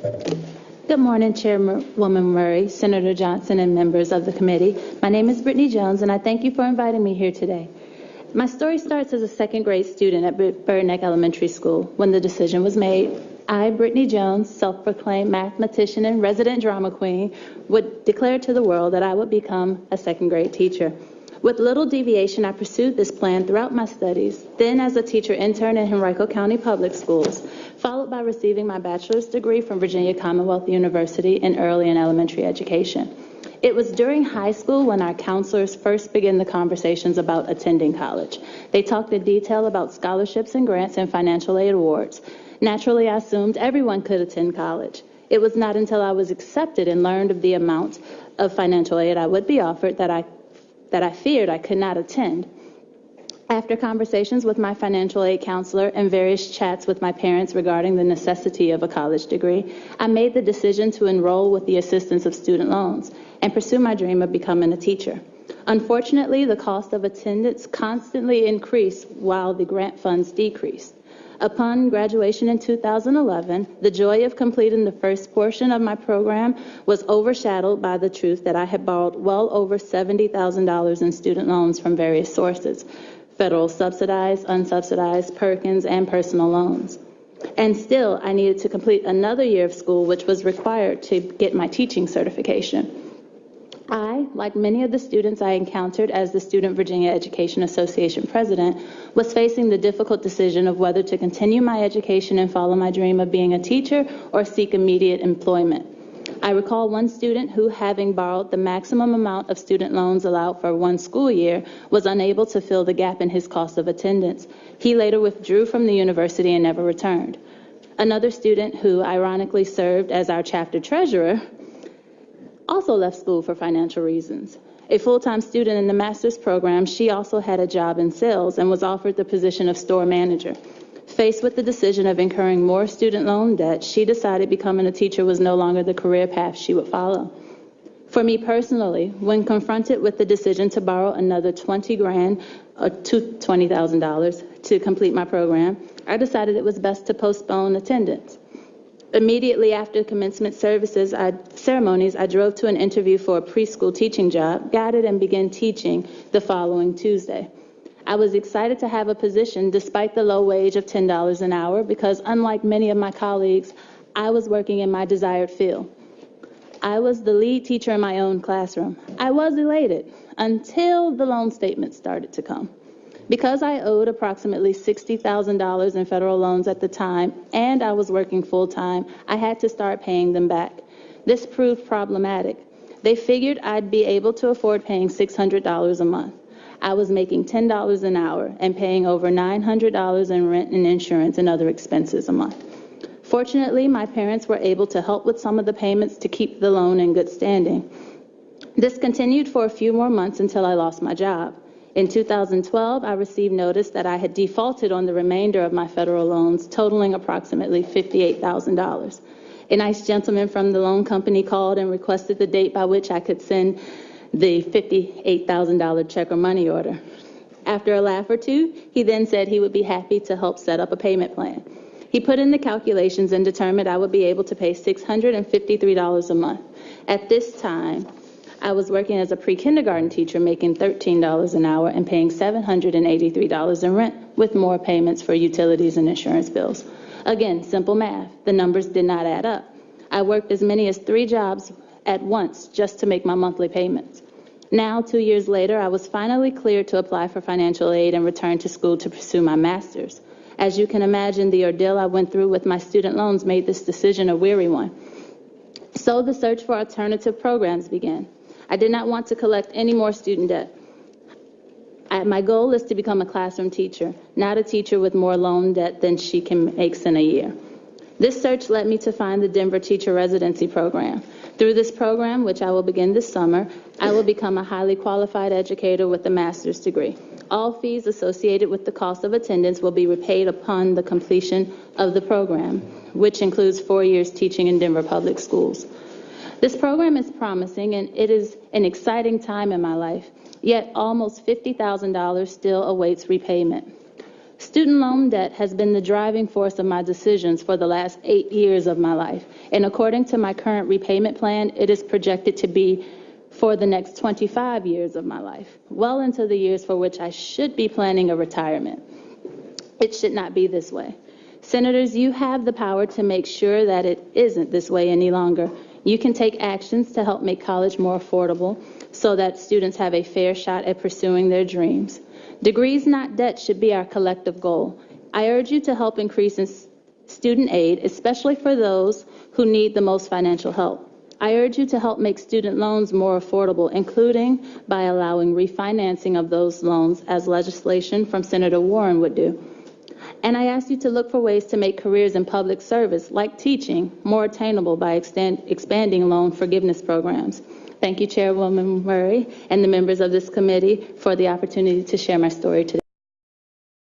Good morning, Chairwoman Murray, Senator Johnson, and members of the committee. My name is Brittany Jones, and I thank you for inviting me here today. My story starts as a second grade student at Bird Neck Elementary School when the decision was made. I, Brittany Jones, self-proclaimed mathematician and resident drama queen, would declare to the world that I would become a second grade teacher. With little deviation, I pursued this plan throughout my studies, then as a teacher intern in Henrico County Public Schools, followed by receiving my bachelor's degree from Virginia Commonwealth University in early and elementary education. It was during high school when our counselors first began the conversations about attending college. They talked in detail about scholarships and grants and financial aid awards. Naturally, I assumed everyone could attend college. It was not until I was accepted and learned of the amount of financial aid I would be offered that I feared I could not attend. After conversations with my financial aid counselor and various chats with my parents regarding the necessity of a college degree, I made the decision to enroll with the assistance of student loans and pursue my dream of becoming a teacher. Unfortunately, the cost of attendance constantly increased while the grant funds decreased. Upon graduation in 2011, the joy of completing the first portion of my program was overshadowed by the truth that I had borrowed well over $70,000 in student loans from various sources: federal subsidized, unsubsidized, Perkins, and personal loans. And still, I needed to complete another year of school, which was required to get my teaching certification. I, like many of the students I encountered as the Student Virginia Education Association president, was facing the difficult decision of whether to continue my education and follow my dream of being a teacher or seek immediate employment. I recall one student who, having borrowed the maximum amount of student loans allowed for one school year, was unable to fill the gap in his cost of attendance. He later withdrew from the university and never returned. Another student who ironically served as our chapter treasurer also left school for financial reasons. A full-time student in the master's program, she also had a job in sales and was offered the position of store manager. Faced with the decision of incurring more student loan debt, she decided becoming a teacher was no longer the career path she would follow. For me personally, when confronted with the decision to borrow another $20,000 to complete my program, I decided it was best to postpone attendance. Immediately after commencement ceremonies, I drove to an interview for a preschool teaching job, got it, and began teaching the following Tuesday. I was excited to have a position despite the low wage of $10 an hour because, unlike many of my colleagues, I was working in my desired field. I was the lead teacher in my own classroom. I was elated until the loan statement started to come. Because I owed approximately $60,000 in federal loans at the time, and I was working full-time, I had to start paying them back. This proved problematic. They figured I'd be able to afford paying $600 a month. I was making $10 an hour and paying over $900 in rent and insurance and other expenses a month. Fortunately, my parents were able to help with some of the payments to keep the loan in good standing. This continued for a few more months until I lost my job. In 2012, I received notice that I had defaulted on the remainder of my federal loans, totaling approximately $58,000. A nice gentleman from the loan company called and requested the date by which I could send the $58,000 check or money order. After a laugh or two, he then said he would be happy to help set up a payment plan. He put in the calculations and determined I would be able to pay $653 a month. At this time, I was working as a pre-kindergarten teacher, making $13 an hour and paying $783 in rent, with more payments for utilities and insurance bills. Again, simple math. The numbers did not add up. I worked as many as 3 jobs at once just to make my monthly payments. Now, 2 years later, I was finally cleared to apply for financial aid and return to school to pursue my master's. As you can imagine, the ordeal I went through with my student loans made this decision a weary one. So the search for alternative programs began. I did not want to collect any more student debt. My goal is to become a classroom teacher, not a teacher with more loan debt than she can make in a year. This search led me to find the Denver Teacher Residency Program. Through this program, which I will begin this summer, I will become a highly qualified educator with a master's degree. All fees associated with the cost of attendance will be repaid upon the completion of the program, which includes 4 years teaching in Denver public schools. This program is promising, and it is an exciting time in my life, yet almost $50,000 still awaits repayment. Student loan debt has been the driving force of my decisions for the last 8 years of my life. And according to my current repayment plan, it is projected to be for the next 25 years of my life, well into the years for which I should be planning a retirement. It should not be this way. Senators, you have the power to make sure that it isn't this way any longer. You can take actions to help make college more affordable so that students have a fair shot at pursuing their dreams. Degrees, not debt, should be our collective goal. I urge you to help increase student aid, especially for those who need the most financial help. I urge you to help make student loans more affordable, including by allowing refinancing of those loans, as legislation from Senator Warren would do. And I ask you to look for ways to make careers in public service, like teaching, more attainable by expanding loan forgiveness programs. Thank you, Chairwoman Murray, and the members of this committee for the opportunity to share my story today.